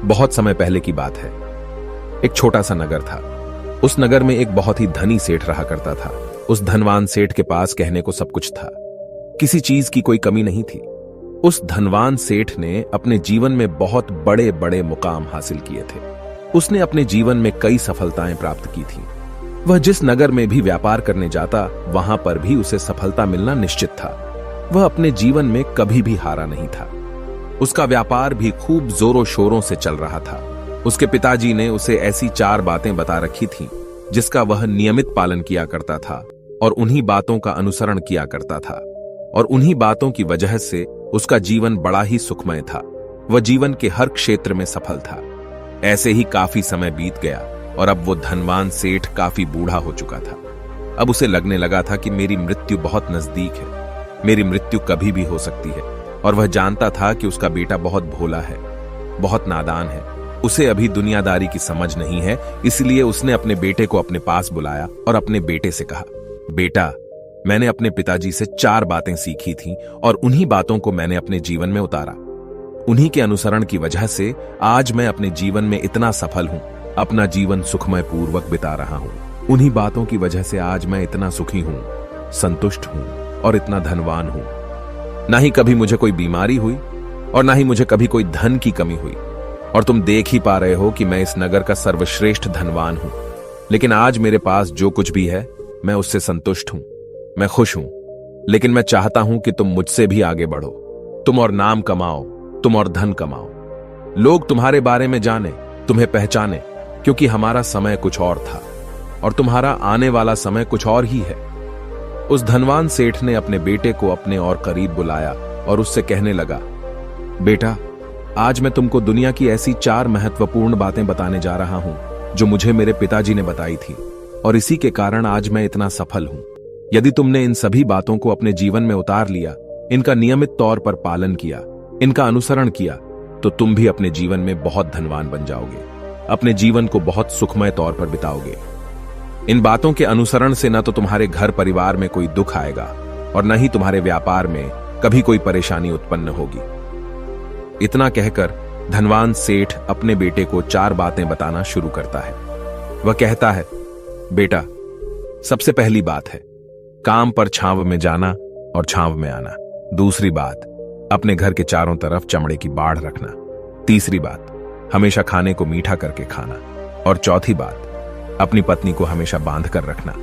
बहुत समय पहले की बात है। एक छोटा सा नगर था। उस नगर में एक बहुत ही धनी सेठ रहा करता था। उस धनवान सेठ के पास कहने को सब कुछ था, किसी चीज की कोई कमी नहीं थी। उस धनवान सेठ ने अपने जीवन में बहुत बड़े बड़े मुकाम हासिल किए थे। उसने अपने जीवन में कई सफलताएं प्राप्त की थी। वह जिस नगर में भी व्यापार करने जाता, वहां पर भी उसे सफलता मिलना निश्चित था। वह अपने जीवन में कभी भी हारा नहीं था। उसका व्यापार भी खूब जोरों शोरों से चल रहा था। उसके पिताजी ने उसे ऐसी 4 बातें बता रखी थीं, जिसका वह नियमित पालन किया करता था और उन्हीं बातों का अनुसरण किया करता था। और उन्हीं बातों की वजह से उसका जीवन बड़ा ही सुखमय था। वह जीवन के हर क्षेत्र में सफल था। ऐसे ही काफी समय बीत गया और अब वो धनवान सेठ काफी बूढ़ा हो चुका था। अब उसे लगने लगा था कि मेरी मृत्यु बहुत नजदीक है, मेरी मृत्यु कभी भी हो सकती है। और वह जानता था कि उसका बेटा बहुत भोला है, बहुत नादान है, उसे अभी दुनियादारी की समझ नहीं है। इसलिए उसने अपने बेटे को अपने पास बुलाया और अपने बेटे से कहा, बेटा, मैंने अपने पिताजी से 4 बातें सीखी थीं और उन्हीं बातों को मैंने अपने जीवन में उतारा। उन्हीं के अनुसरण की वजह से आज मैं अपने जीवन में इतना सफल हूं, अपना जीवन सुखमय पूर्वक बिता रहा हूं। उन्हीं बातों की वजह से आज मैं इतना सुखी हूं, संतुष्ट हूं और इतना धनवान हूं। ना ही कभी मुझे कोई बीमारी हुई और ना ही मुझे कभी कोई धन की कमी हुई। और तुम देख ही पा रहे हो कि मैं इस नगर का सर्वश्रेष्ठ धनवान हूं। लेकिन आज मेरे पास जो कुछ भी है, मैं उससे संतुष्ट हूं, मैं खुश हूं। लेकिन मैं चाहता हूं कि तुम मुझसे भी आगे बढ़ो। तुम और नाम कमाओ, तुम और धन कमाओ, लोग तुम्हारे बारे में जाने, तुम्हें पहचाने, क्योंकि हमारा समय कुछ और था और तुम्हारा आने वाला समय कुछ और ही है। उस धनवान सेठ ने अपने बेटे को अपने और करीब बुलाया और उससे कहने लगा, बेटा, आज मैं तुमको दुनिया की ऐसी 4 महत्वपूर्ण बातें बताने जा रहा हूं जो मुझे मेरे पिताजी ने बताई थी और इसी के कारण आज मैं इतना सफल हूं। यदि तुमने इन सभी बातों को अपने जीवन में उतार लिया, इनका नियमित तौर पर पालन किया, इनका अनुसरण किया, तो तुम भी अपने जीवन में बहुत धनवान बन जाओगे, अपने जीवन को बहुत सुखमय तौर पर बिताओगे। इन बातों के अनुसरण से न तो तुम्हारे घर परिवार में कोई दुख आएगा और न ही तुम्हारे व्यापार में कभी कोई परेशानी उत्पन्न होगी। इतना कहकर धनवान सेठ अपने बेटे को 4 बातें बताना शुरू करता है। वह कहता है, बेटा, सबसे पहली बात है काम पर छांव में जाना और छांव में आना। दूसरी बात, अपने घर के चारों तरफ चमड़े की बाड़ रखना। तीसरी बात, हमेशा खाने को मीठा करके खाना। और चौथी बात, अपनी पत्नी को हमेशा बांध कर रखना।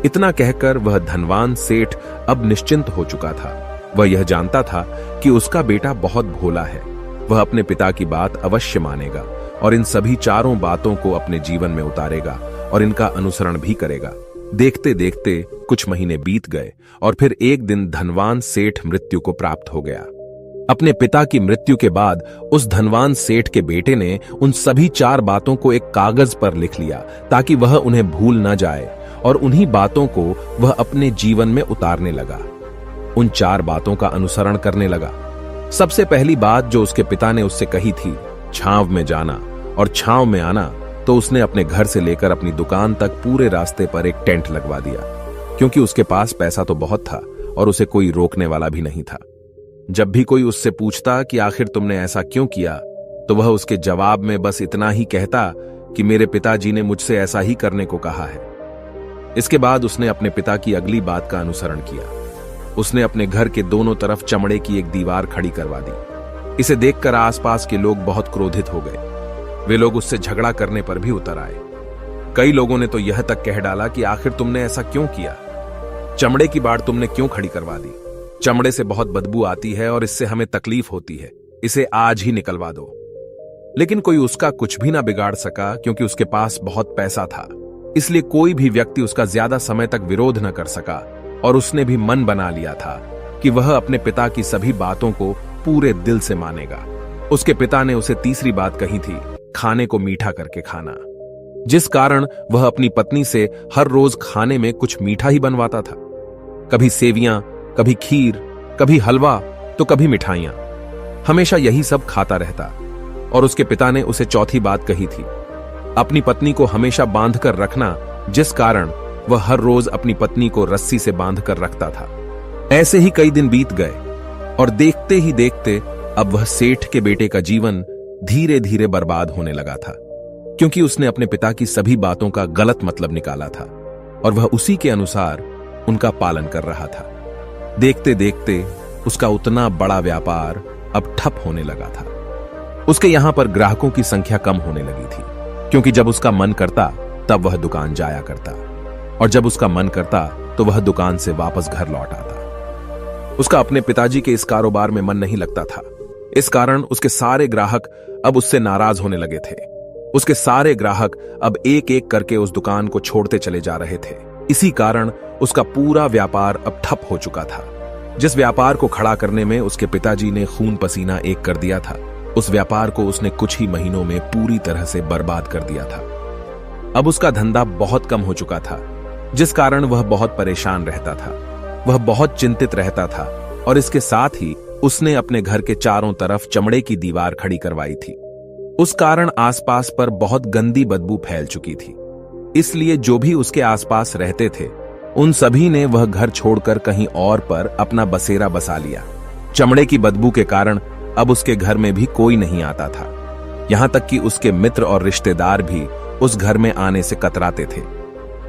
इतना कहकर वह धनवान सेठ अब निश्चिंत हो चुका था। वह यह जानता था कि उसका बेटा बहुत भोला है। वह अपने पिता की बात अवश्य मानेगा और इन सभी 4 बातों को अपने जीवन में उतारेगा और इनका अनुसरण भी करेगा। देखते देखते कुछ महीने बीत गए और फिर एक दिन धनवान सेठ मृत्यु को प्राप्त हो गया। अपने पिता की मृत्यु के बाद उस धनवान सेठ के बेटे ने उन सभी 4 बातों को एक कागज पर लिख लिया ताकि वह उन्हें भूल न जाए और उन्हीं बातों को वह अपने जीवन में उतारने लगा। उन 4 बातों का अनुसरण करने लगा। सबसे पहली बात जो उसके पिता ने उससे कही थी, छांव में जाना और छांव में आना, तो उसने अपने घर से लेकर अपनी दुकान तक पूरे रास्ते पर एक टेंट लगवा दिया, क्योंकि उसके पास पैसा तो बहुत था और उसे कोई रोकने वाला भी नहीं था। जब भी कोई उससे पूछता कि आखिर तुमने ऐसा क्यों किया, तो वह उसके जवाब में बस इतना ही कहता कि मेरे पिताजी ने मुझसे ऐसा ही करने को कहा है। इसके बाद उसने अपने पिता की अगली बात का अनुसरण किया। उसने अपने घर के दोनों तरफ चमड़े की एक दीवार खड़ी करवा दी। इसे देखकर आसपास के लोग बहुत क्रोधित हो गए। वे लोग उससे झगड़ा करने पर भी उतर आए। कई लोगों ने तो यह तक कह डाला कि आखिर तुमने ऐसा क्यों किया, चमड़े की बाड़ तुमने क्यों खड़ी करवा दी, चमड़े से बहुत बदबू आती है और इससे हमें तकलीफ होती है, इसे आज ही निकलवा दो। लेकिन कोई उसका कुछ भी ना बिगाड़ सका, क्योंकि उसके पास बहुत पैसा था। इसलिए कोई भी व्यक्ति उसका ज्यादा समय तक विरोध न कर सका और उसने भी मन बना लिया था कि वह अपने पिता की सभी बातों को पूरे दिल से मानेगा। उसके पिता ने उसे तीसरी बात कही थी, खाने को मीठा करके खाना, जिस कारण वह अपनी पत्नी से हर रोज खाने में कुछ मीठा ही बनवाता था। कभी सेवियां, कभी खीर, कभी हलवा, तो कभी मिठाइयां। हमेशा यही सब खाता रहता। और उसके पिता ने उसे चौथी बात कही थी, अपनी पत्नी को हमेशा बांध कर रखना, जिस कारण वह हर रोज अपनी पत्नी को रस्सी से बांध कर रखता था। ऐसे ही कई दिन बीत गए और देखते ही देखते अब वह सेठ के बेटे का जीवन धीरे धीरे बर्बाद होने लगा था, क्योंकि उसने अपने पिता की सभी बातों का गलत मतलब निकाला था और वह उसी के अनुसार उनका पालन कर रहा था। देखते देखते उसका उतना बड़ा व्यापार अब ठप होने लगा था। उसके यहां पर ग्राहकों की संख्या कम होने लगी थी, क्योंकि जब उसका मन करता तब वह दुकान जाया करता, और जब उसका मन करता तो वह दुकान से वापस घर लौट आता। उसका अपने पिताजी के इस कारोबार में मन नहीं लगता था। इस कारण उसके सारे ग्राहक अब उससे नाराज होने लगे थे। उसके सारे ग्राहक अब एक एक करके उस दुकान को छोड़ते चले जा रहे थे। इसी कारण उसका पूरा व्यापार अब ठप हो चुका था। जिस व्यापार को खड़ा करने में उसके पिताजी ने खून पसीना एक कर दिया था, उस व्यापार को उसने कुछ ही महीनों में पूरी तरह से बर्बाद कर दिया था। अब उसका धंधा बहुत कम हो चुका था, जिस कारण वह बहुत परेशान रहता था। वह बहुत चिंतित रहता था, और इसके साथ ही उसने अपने घर के चारों तरफ चमड़े की दीवार खड़ी करवाई थी। उस कारण आसपास पर बहुत गंदी बदबू फैल चुकी थी। इसलिए जो भी उसके आसपास रहते थे, उन सभी ने वह घर छोड़कर कहीं और पर अपना बसेरा बसा लिया। चमड़े की बदबू के कारण अब उसके घर में भी कोई नहीं आता था। यहां तक कि उसके मित्र और रिश्तेदार भी उस घर में आने से कतराते थे।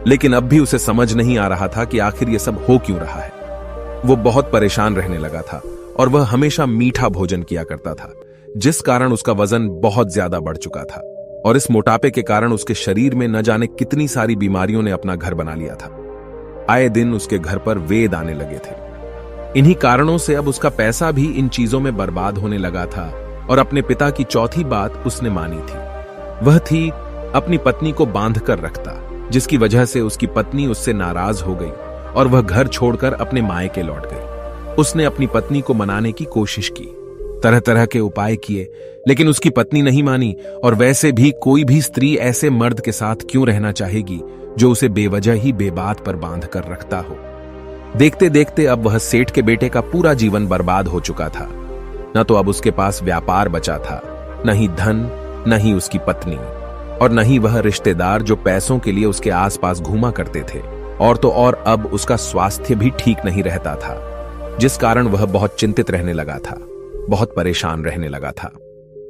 लेकिन अब भी उसे समझ नहीं आ रहा था कि आखिर ये सब हो क्यों रहा है। वो बहुत परेशान रहने लगा था, और वह हमेशा मीठा भोजन किया करता था, जिस कारण उसका वजन बहुत ज्यादा बढ़ चुका था, और इस मोटापे के कारण उसके शरीर में न जाने कितनी सारी बीमारियों ने अपना घर बना लिया था। आए दिन उसके घर पर वेद आने लगे थे। इन्हीं कारणों से अब उसका पैसा भी इन चीजों में बर्बाद होने लगा था, और अपने पिता की चौथी बात उसने मानी थी। वह थी अपनी पत्नी को बांध कर रखता, जिसकी वजह से उसकी पत्नी उससे नाराज हो गई और वह घर छोड़कर अपने मायके लौट गई। उसने अपनी पत्नी को मनाने की कोशिश की, तरह तरह के उपाय किए, लेकिन उसकी पत्नी नहीं मानी। और वैसे भी कोई भी स्त्री ऐसे मर्द के साथ क्यों रहना चाहेगी जो उसे बेवजह ही बेबात पर बांध कर रखता हो। देखते देखते अब वह सेठ के बेटे का पूरा जीवन बर्बाद हो चुका था। न तो अब उसके पास व्यापार बचा था, न ही धन, न ही उसकी पत्नी, और न ही वह रिश्तेदार जो पैसों के लिए उसके आसपास घूमा करते थे। और तो और अब उसका स्वास्थ्य भी ठीक नहीं रहता था, जिस कारण वह बहुत चिंतित रहने लगा था, बहुत परेशान रहने लगा था।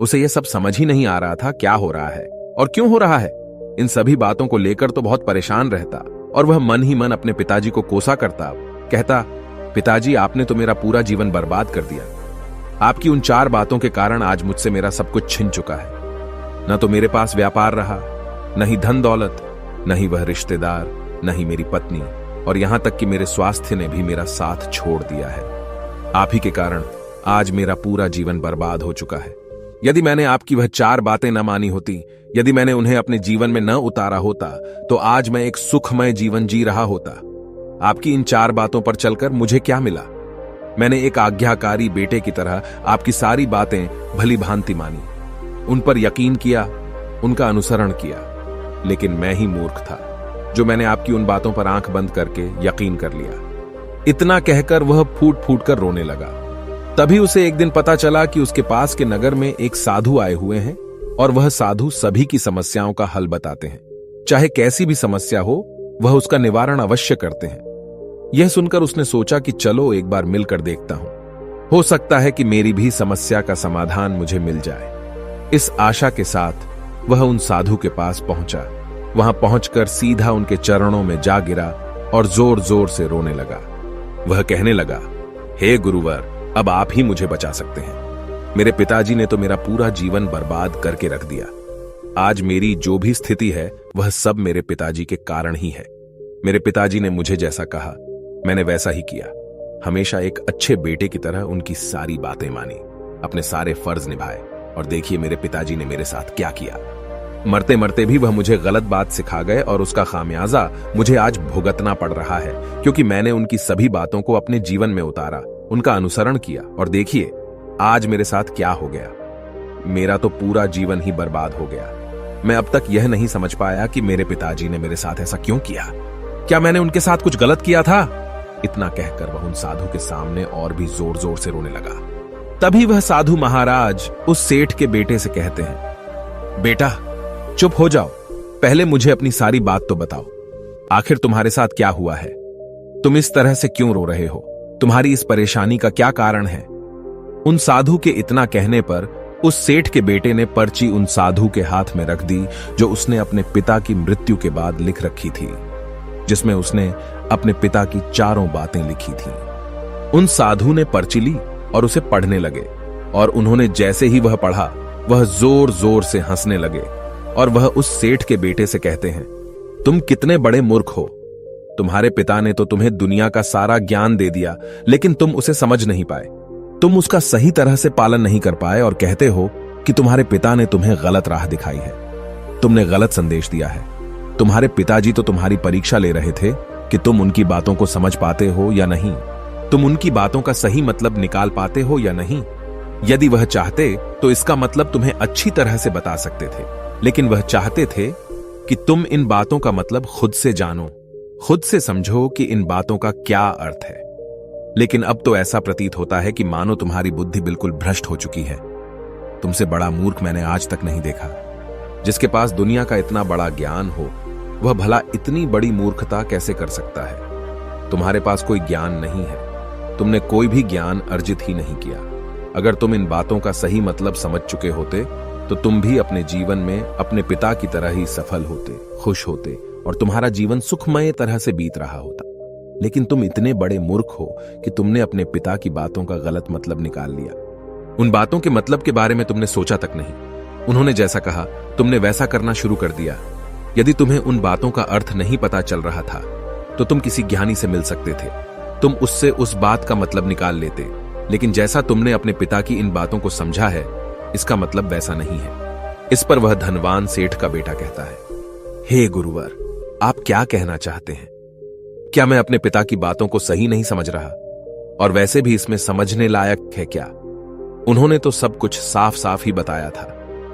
उसे यह सब समझ ही नहीं आ रहा था क्या हो रहा है और क्यों हो रहा है। इन सभी बातों को लेकर तो बहुत परेशान रहता, और वह मन ही मन अपने पिताजी को कोसा करता, कहता, पिताजी आपने तो मेरा पूरा जीवन बर्बाद कर दिया। आपकी उन 4 बातों के कारण आज मुझसे मेरा सब कुछ छिन चुका है। न तो मेरे पास व्यापार रहा, न ही धन दौलत, न ही वह रिश्तेदार, न ही मेरी पत्नी, और यहां तक कि मेरे स्वास्थ्य ने भी मेरा साथ छोड़ दिया है। आप ही के कारण आज मेरा पूरा जीवन बर्बाद हो चुका है। यदि मैंने आपकी वह 4 बातें न मानी होती, यदि मैंने उन्हें अपने जीवन में न उतारा होता, तो आज मैं एक सुखमय जीवन जी रहा होता। आपकी इन 4 बातों पर चलकर मुझे क्या मिला? मैंने एक आज्ञाकारी बेटे की तरह आपकी सारी बातें भली भांति मानी, उन पर यकीन किया, उनका अनुसरण किया। लेकिन मैं ही मूर्ख था जो मैंने आपकी उन बातों पर आंख बंद करके यकीन कर लिया। इतना कहकर वह फूट फूट कर रोने लगा। तभी उसे एक दिन पता चला कि उसके पास के नगर में एक साधु आए हुए हैं, और वह साधु सभी की समस्याओं का हल बताते हैं। चाहे कैसी भी समस्या हो, वह उसका निवारण अवश्य करते हैं। यह सुनकर उसने सोचा कि चलो एक बार मिलकर देखता हूं, हो सकता है कि मेरी भी समस्या का समाधान मुझे मिल जाए। इस आशा के साथ वह उन साधु के पास पहुंचा। वहां पहुंचकर सीधा उनके चरणों में जा गिरा और जोर जोर से रोने लगा। वह कहने लगा, हे गुरुवर, अब आप ही मुझे बचा सकते हैं। मेरे पिताजी ने तो मेरा पूरा जीवन बर्बाद करके रख दिया। आज मेरी जो भी स्थिति है वह सब मेरे पिताजी के कारण ही है। मेरे पिताजी ने मुझे जैसा कहा मैंने वैसा ही किया। हमेशा एक अच्छे बेटे की तरह उनकी सारी बातें मानी, अपने सारे फर्ज निभाए, और देखिए मेरे पिताजी ने मेरे साथ क्या किया। मरते मरते भी वह मुझे गलत बात सिखा गए, और उसका खामियाजा मुझे आज भुगतना पड़ रहा है, क्योंकि मैंने उनकी सभी बातों को अपने जीवन में उतारा, उनका अनुसरण किया, और देखिए आज मेरे साथ क्या हो गया। मेरा तो पूरा जीवन ही बर्बाद हो गया। मैं अब तक यह नहीं समझ पाया कि मेरे पिताजी ने मेरे साथ ऐसा क्यों किया। क्या मैंने उनके साथ कुछ गलत किया था? इतना कहकर वह उन साधु के सामने और भी जोर जोर से रोने लगा। तभी वह साधु महाराज उस सेठ के बेटे से कहते हैं, बेटा चुप हो जाओ, पहले मुझे अपनी सारी बात तो बताओ। आखिर तुम्हारे साथ क्या हुआ है? तुम इस तरह से क्यों रो रहे हो? तुम्हारी इस परेशानी का क्या कारण है? उन साधु के इतना कहने पर उस सेठ के बेटे ने पर्ची उन साधु के हाथ में रख दी जो उसने अपने पिता की मृत्यु के बाद लिख रखी थी, जिसमें उसने अपने पिता की चारों बातें लिखी थीं। उन साधु ने पर्ची ली और उसे पढ़ने लगे, और उन्होंने जैसे ही वह पढ़ा, वह जोर जोर से हंसने लगे, और वह उस सेठ के बेटे से कहते हैं, तुम कितने बड़े मूर्ख हो। तुम्हारे पिता ने तो तुम्हें दुनिया का सारा ज्ञान दे दिया, लेकिन तुम उसे समझ नहीं पाए। तुम उसका सही तरह से पालन नहीं कर पाए और कहते हो कि तुम्हारे पिता ने तुम्हें गलत राह दिखाई है, तुमने गलत संदेश दिया है। तुम्हारे पिताजी तो तुम्हारी परीक्षा ले रहे थे कि तुम उनकी बातों को समझ पाते हो या नहीं, तुम उनकी बातों का सही मतलब निकाल पाते हो या नहीं। यदि वह चाहते तो इसका मतलब तुम्हें अच्छी तरह से बता सकते थे, लेकिन वह चाहते थे कि तुम इन बातों का मतलब खुद से जानो, खुद से समझो कि इन बातों का क्या अर्थ है। लेकिन अब तो ऐसा प्रतीत होता है कि मानो तुम्हारी बुद्धि बिल्कुल भ्रष्ट हो चुकी है। तुमसे बड़ा मूर्ख मैंने आज तक नहीं देखा। जिसके पास दुनिया का इतना बड़ा ज्ञान हो, वह भला इतनी बड़ी मूर्खता कैसे कर सकता है। तुम्हारे पास कोई ज्ञान नहीं है, तुमने कोई भी ज्ञान अर्जित ही नहीं किया। अगर तुम इन बातों का सही मतलब समझ चुके होते तो तुम भी अपने जीवन में अपने पिता की तरह ही सफल होते, खुश होते, और तुम्हारा जीवन सुखमय तरह से बीत रहा होता। लेकिन तुम इतने बड़े मूर्ख हो कि तुमने अपने पिता की बातों का गलत मतलब निकाल लिया। उन बातों के मतलब के बारे में तुमने सोचा तक नहीं। उन्होंने जैसा कहा तुमने वैसा करना शुरू कर दिया। यदि तुम्हें उन बातों का अर्थ नहीं पता चल रहा था तो तुम किसी ज्ञानी से मिल सकते थे, तुम उससे उस बात का मतलब निकाल लेते। लेकिन जैसा तुमने अपने पिता की इन बातों को समझा है, इसका मतलब वैसा नहीं है। इस पर वह धनवान सेठ का बेटा कहता है, हे गुरुवर, आप क्या कहना चाहते हैं? क्या मैं अपने पिता की बातों को सही नहीं समझ रहा? और वैसे भी इसमें समझने लायक है क्या? उन्होंने तो सब कुछ साफ साफ ही बताया था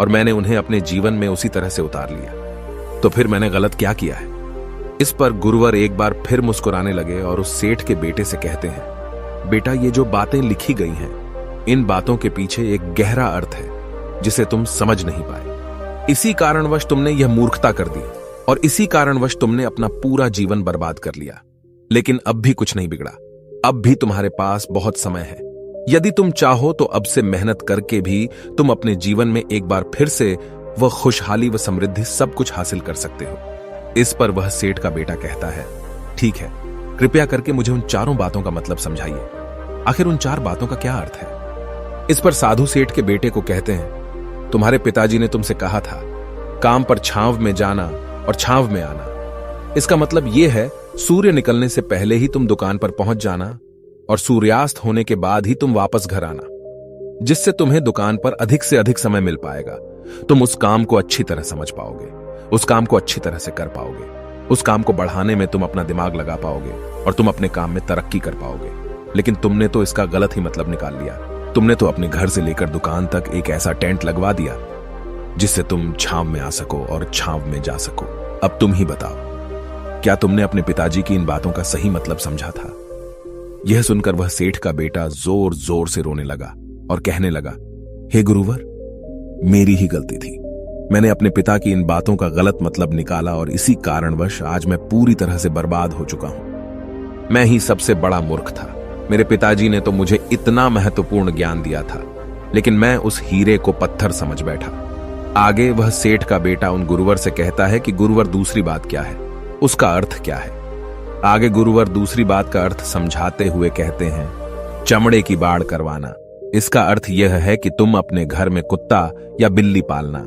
और मैंने उन्हें अपने जीवन में उसी तरह से उतार लिया। तो फिर मैंने गलत क्या किया है? इस पर गुरुवर एक बार फिर मुस्कुराने लगे और उस सेठ के बेटे से कहते हैं, बेटा, ये जो बातें लिखी गई हैं, इन बातों के पीछे एक गहरा अर्थ है जिसे तुम समझ नहीं पाए। इसी कारणवश तुमने यह मूर्खता कर दी और इसी कारणवश तुमने अपना पूरा जीवन बर्बाद कर लिया। लेकिन अब भी कुछ नहीं बिगड़ा, अब भी तुम्हारे पास बहुत समय है। यदि तुम चाहो तो अब से मेहनत करके भी तुम अपने जीवन में एक बार फिर से वह खुशहाली व समृद्धि सब कुछ हासिल कर सकते हो। इस पर वह सेठ का बेटा कहता है, ठीक है, कृपया करके मुझे उन चारों बातों का मतलब समझाइए। आखिर उन चार बातों का क्या अर्थ है? इस पर साधु सेठ के बेटे को कहते हैं, तुम्हारे पिताजी ने तुमसे कहा था काम पर छांव में जाना और छांव में आना। इसका मतलब यह है सूर्य निकलने से पहले ही तुम दुकान पर पहुंच जाना और सूर्यास्त होने के बाद ही तुम वापस घर आना, जिससे तुम्हें दुकान पर अधिक से अधिक समय मिल पाएगा। तुम उस काम को अच्छी तरह समझ पाओगे, उस काम को अच्छी तरह से कर पाओगे, उस काम को बढ़ाने में तुम अपना दिमाग लगा पाओगे और तुम अपने काम में तरक्की कर पाओगे। लेकिन तुमने तो इसका गलत ही मतलब निकाल लिया। तुमने तो अपने घर से लेकर दुकान तक एक ऐसा टेंट लगवा दिया जिससे तुम छांव में आ सको और छांव में जा सको। अब तुम ही बताओ, क्या तुमने अपने पिताजी की इन बातों का सही मतलब समझा था? यह सुनकर वह सेठ का बेटा जोर जोर से रोने लगा और कहने लगा, हे गुरुवर, मेरी ही गलती थी। मैंने अपने पिता की इन बातों का गलत मतलब निकाला और इसी कारणवश आज मैं पूरी तरह से बर्बाद हो चुका हूं। मैं ही सबसे बड़ा मूर्ख था। मेरे पिताजी ने तो मुझे इतना महत्वपूर्ण ज्ञान दिया था, लेकिन मैं उस हीरे को पत्थर समझ बैठा। आगे वह सेठ का बेटा उन गुरुवर से कहता है कि गुरुवर, दूसरी बात क्या है, उसका अर्थ क्या है? आगे गुरुवर दूसरी बात का अर्थ समझाते हुए कहते हैं, चमड़े की बाड़ करवाना। इसका अर्थ यह है कि तुम अपने घर में कुत्ता या बिल्ली पालना।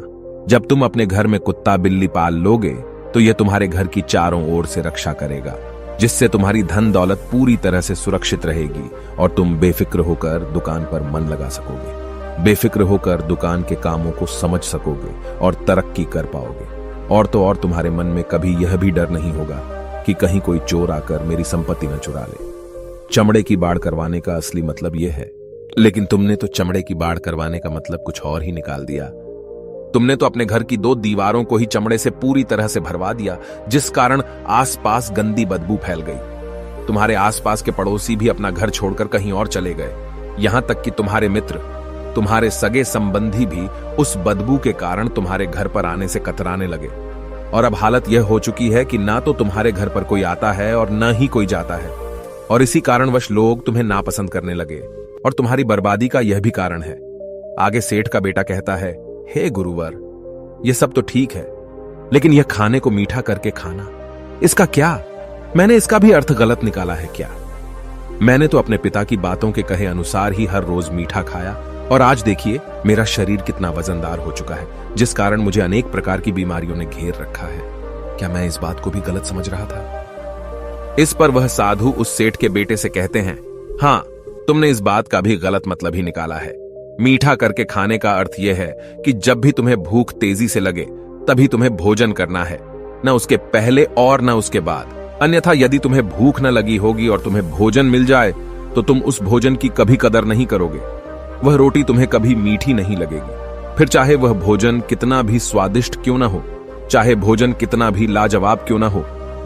जब तुम अपने घर में कुत्ता बिल्ली पाल लोगे तो यह तुम्हारे घर की चारों ओर से रक्षा करेगा, जिससे तुम्हारी धन दौलत पूरी तरह से सुरक्षित रहेगी और तुम बेफिक्र होकर दुकान पर मन लगा सकोगे, बेफिक्र होकर दुकान के कामों को समझ सकोगे और तरक्की कर पाओगे। और तो और तुम्हारे मन में कभी यह भी डर नहीं होगा कि कहीं कोई चोर आकर मेरी संपत्ति न चुरा ले। चमड़े की बाड़ करवाने का असली मतलब यह है, लेकिन तुमने तो चमड़े की बाड़ करवाने का मतलब कुछ और ही निकाल दिया। तुमने तो अपने घर की 2 दीवारों को ही चमड़े से पूरी तरह से भरवा दिया, जिस कारण आसपास गंदी बदबू फैल गई। तुम्हारे आसपास के पड़ोसी भी अपना घर छोड़कर कहीं और चले गए। यहां तक कि तुम्हारे मित्र, तुम्हारे सगे संबंधी भी उस बदबू के कारण तुम्हारे घर पर आने से कतराने लगे। और अब हालत यह हो चुकी है कि ना तो तुम्हारे घर पर कोई आता है और ना ही कोई जाता है, और इसी कारणवश लोग तुम्हें नापसंद करने लगे। और तुम्हारी बर्बादी का यह भी कारण है। आगे सेठ का बेटा कहता है, हे गुरुवर, यह सब तो ठीक है, लेकिन यह खाने को मीठा करके खाना, इसका क्या? मैंने इसका भी अर्थ गलत निकाला है क्या? मैंने तो अपने पिता की बातों के कहे अनुसार ही हर रोज मीठा खाया, और आज देखिए मेरा शरीर कितना वजनदार हो चुका है, जिस कारण मुझे अनेक प्रकार की बीमारियों ने घेर रखा है। क्या मैं इस बात को भी गलत समझ रहा था? इस पर वह साधु उस सेठ के बेटे से कहते हैं, हाँ, तुमने इस बात का भी गलत मतलब ही निकाला है। मीठा करके खाने का अर्थ यह है कि जब भी तुम्हें भूख तेजी से लगे तभी तुम्हें भोजन करना है, न उसके पहले और न उसके बाद। अन्यथा यदि तुम्हें भूख न लगी होगी और तुम्हें भोजन मिल जाए तो तुम उस भोजन की कभी कदर नहीं करोगे। वह रोटी तुम्हें कभी मीठी नहीं लगेगी, फिर चाहे वह भोजन कितना भी स्वादिष्ट क्यों ना हो, चाहे भोजन कितना भी लाजवाब क्यों ना हो,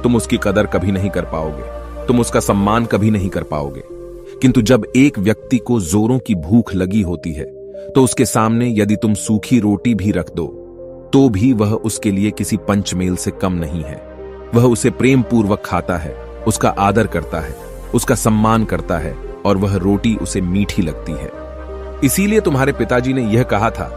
तुम उसकी कदर कभी नहीं कर पाओगे, तुम उसका सम्मान कभी नहीं कर पाओगे। किंतु जब एक व्यक्ति को जोरों की भूख लगी होती है तो उसके सामने यदि तुम सूखी रोटी भी रख दो तो भी वह उसके लिए किसी पंचमेल से कम नहीं है। वह उसे प्रेम पूर्वक खाता है, उसका आदर करता है, उसका सम्मान करता है, और वह रोटी उसे मीठी लगती है। इसीलिए तुम्हारे पिताजी ने यह कहा था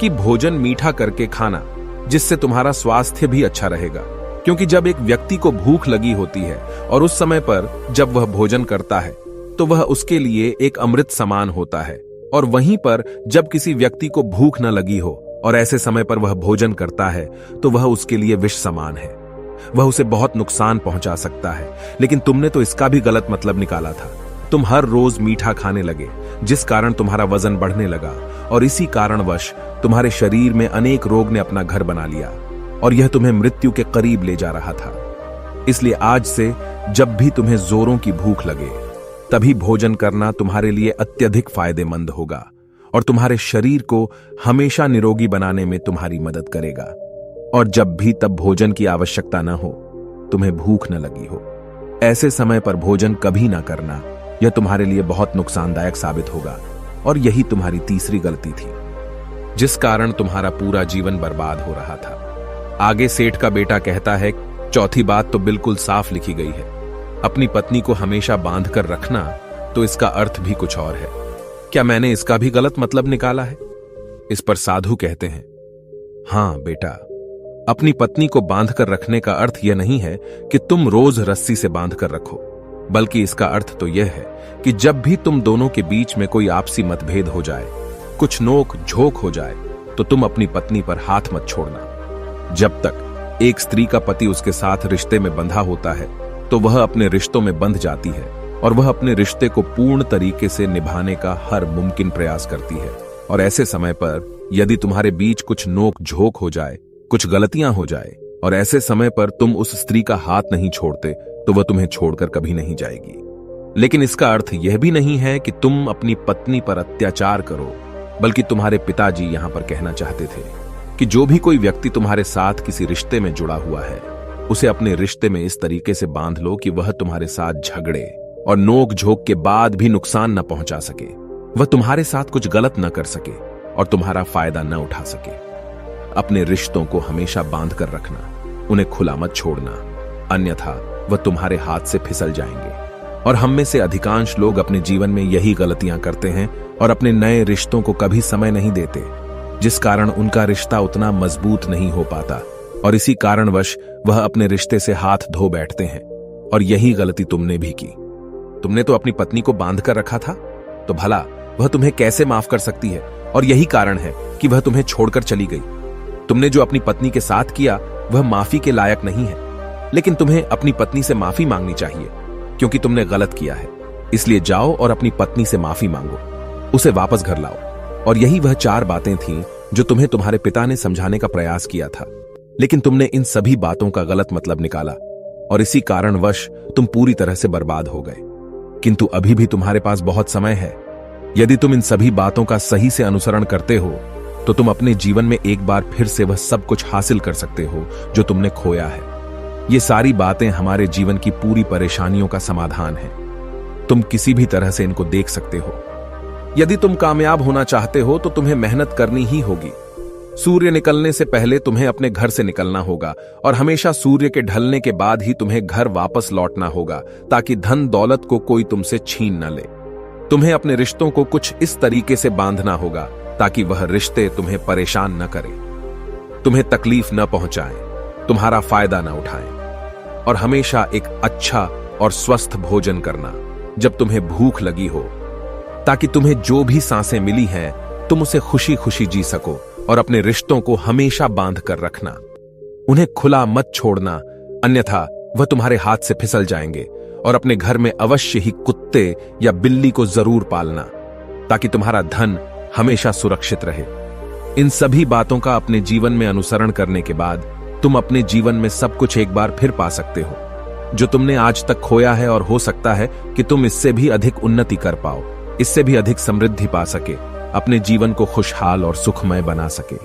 कि भोजन मीठा करके खाना, जिससे तुम्हारा स्वास्थ्य भी अच्छा रहेगा। क्योंकि जब एक व्यक्ति को भूख लगी होती है और उस समय पर जब वह भोजन करता है तो वह उसके लिए एक अमृत समान होता है, और वहीं पर जब किसी व्यक्ति को भूख न लगी हो और ऐसे समय पर वह भोजन करता है तो वह उसके लिए विष समान है, वह उसे बहुत नुकसान पहुंचा सकता है। लेकिन तुमने तो इसका भी गलत मतलब निकाला था। तुम हर रोज मीठा खाने लगे, जिस कारण तुम्हारा वजन बढ़ने लगा, और इसी कारणवश तुम्हारे शरीर में अनेक रोग ने अपना घर बना लिया और यह तुम्हें मृत्यु के करीब ले जा रहा था। इसलिए आज से जब भी तुम्हें जोरों की भूख लगे तभी भोजन करना तुम्हारे लिए अत्यधिक फायदेमंद होगा और तुम्हारे शरीर को हमेशा निरोगी बनाने में तुम्हारी मदद करेगा। और जब भी तब भोजन की आवश्यकता न हो, तुम्हें भूख न लगी हो, ऐसे समय पर भोजन कभी ना करना। यह तुम्हारे लिए बहुत नुकसानदायक साबित होगा, और यही तुम्हारी तीसरी गलती थी, जिस कारण तुम्हारा पूरा जीवन बर्बाद हो रहा था। आगे सेठ का बेटा कहता है, चौथी बात तो बिल्कुल साफ लिखी गई है, अपनी पत्नी को हमेशा बांध कर रखना, तो इसका अर्थ भी कुछ और है। क्या मैंने इसका भी गलत मतलब निकाला है? इस पर साधु कहते हैं, हां बेटा, अपनी पत्नी को बांध कर रखने का अर्थ यह नहीं है कि तुम रोज रस्सी से बांध कर रखो, बल्कि इसका अर्थ तो यह है कि जब भी तुम दोनों के बीच में कोई आपसी मतभेद हो जाए, कुछ नोक झोंक हो जाए, तो तुम अपनी पत्नी पर हाथ मत छोड़ना। जब तक एक स्त्री का पति उसके साथ रिश्ते में बंधा होता है तो वह अपने रिश्तों में बंध जाती है और वह अपने रिश्ते को पूर्ण तरीके से निभाने का हर मुमकिन प्रयास करती है। और ऐसे समय पर यदि तुम्हारे बीच कुछ नोक झोंक हो जाए, कुछ गलतियां हो जाए, और ऐसे समय पर तुम उस स्त्री का हाथ नहीं छोड़ते, तो वह तुम्हें छोड़कर कभी नहीं जाएगी। लेकिन इसका अर्थ यह भी नहीं है कि तुम अपनी पत्नी पर अत्याचार करो, बल्कि तुम्हारे पिताजी यहां पर कहना चाहते थे कि जो भी कोई व्यक्ति तुम्हारे साथ किसी रिश्ते में जुड़ा हुआ है, उसे अपने रिश्ते में इस तरीके से बांध लो कि वह तुम्हारे साथ झगड़े और नोक झोंक के बाद भी नुकसान न पहुंचा सके, वह तुम्हारे साथ कुछ गलत न कर सके और तुम्हारा फायदा न उठा सके। अपने रिश्तों को हमेशा बांध कर रखना, उन्हें खुला मत छोड़ना, अन्यथा वह तुम्हारे हाथ से फिसल जाएंगे। और हम में से अधिकांश लोग अपने जीवन में यही गलतियां करते हैं और अपने नए रिश्तों को कभी समय नहीं देते, जिस कारण उनका रिश्ता उतना मजबूत नहीं हो पाता, और इसी कारणवश वह अपने रिश्ते से हाथ धो बैठते हैं। और यही गलती तुमने भी की। तुमने तो अपनी पत्नी को बांध कर रखा था, तो भला वह तुम्हें कैसे माफ कर सकती है? और यही कारण है कि वह तुम्हें छोड़कर चली गई। तुमने जो अपनी पत्नी के साथ किया वह माफी के लायक नहीं है, लेकिन तुम्हें अपनी पत्नी से माफी मांगनी चाहिए, क्योंकि तुमने गलत किया है। इसलिए जाओ और अपनी पत्नी से माफी मांगो, उसे वापस घर लाओ। और यही वह 4 बातें थीं जो तुम्हें तुम्हारे पिता ने समझाने का प्रयास किया था, लेकिन तुमने इन सभी बातों का गलत मतलब निकाला और इसी कारणवश तुम पूरी तरह से बर्बाद हो गए। किंतु अभी भी तुम्हारे पास बहुत समय है। यदि तुम इन सभी बातों का सही से अनुसरण करते हो तो तुम अपने जीवन में एक बार फिर से वह सब कुछ हासिल कर सकते हो जो तुमने खोया है। ये सारी बातें हमारे जीवन की पूरी परेशानियों का समाधान है। तुम किसी भी तरह से इनको देख सकते हो। यदि तुम कामयाब होना चाहते हो तो तुम्हें मेहनत करनी ही होगी। सूर्य निकलने से पहले तुम्हें अपने घर से निकलना होगा और हमेशा सूर्य के ढलने के बाद ही तुम्हें घर वापस लौटना होगा, ताकि धन दौलत को कोई तुमसे छीन न ले। तुम्हें अपने रिश्तों को कुछ इस तरीके से बांधना होगा ताकि वह रिश्ते तुम्हें परेशान न करें, तुम्हें तकलीफ न पहुंचाएं, तुम्हारा फायदा न उठाएं। और हमेशा एक अच्छा और स्वस्थ भोजन करना जब तुम्हें भूख लगी हो, ताकि तुम्हें जो भी सांसें मिली हैं तुम उसे खुशी खुशी जी सको। और अपने रिश्तों को हमेशा बांध कर रखना, उन्हें खुला मत छोड़ना, अन्यथा वह तुम्हारे हाथ से फिसल जाएंगे। और अपने घर में अवश्य ही कुत्ते या बिल्ली को जरूर पालना, ताकि तुम्हारा धन हमेशा सुरक्षित रहे। इन सभी बातों का अपने जीवन में अनुसरण करने के बाद तुम अपने जीवन में सब कुछ एक बार फिर पा सकते हो, जो तुमने आज तक खोया है। और हो सकता है कि तुम इससे भी अधिक उन्नति कर पाओ, इससे भी अधिक समृद्धि पा सके, अपने जीवन को खुशहाल और सुखमय बना सके।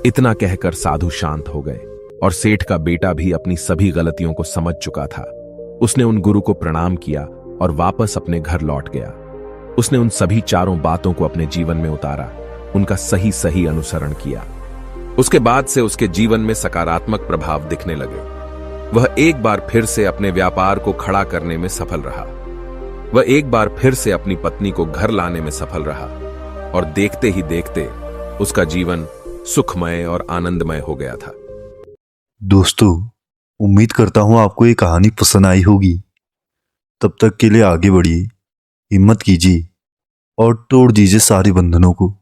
इतना कहकर साधु शांत हो गए और सेठ का बेटा भी अपनी सभी गलतियों को समझ चुका था। उसने उन गुरु को प्रणाम किया और वापस अपने घर लौट गया। उसने उन सभी चारों बातों को अपने जीवन में उतारा, उनका सही सही अनुसरण किया। उसके बाद से उसके जीवन में सकारात्मक प्रभाव दिखने लगे। वह एक बार फिर से अपने व्यापार को खड़ा करने में सफल रहा। वह एक बार फिर से अपनी पत्नी को घर लाने में सफल रहा। और देखते ही देखते उसका जीवन सुखमय और आनंदमय हो गया था। दोस्तों, उम्मीद करता हूं आपको ये कहानी पसंद आई होगी। तब तक के लिए आगे बढ़िए, हिम्मत कीजिए और तोड़ दीजिए सारे बंधनों को।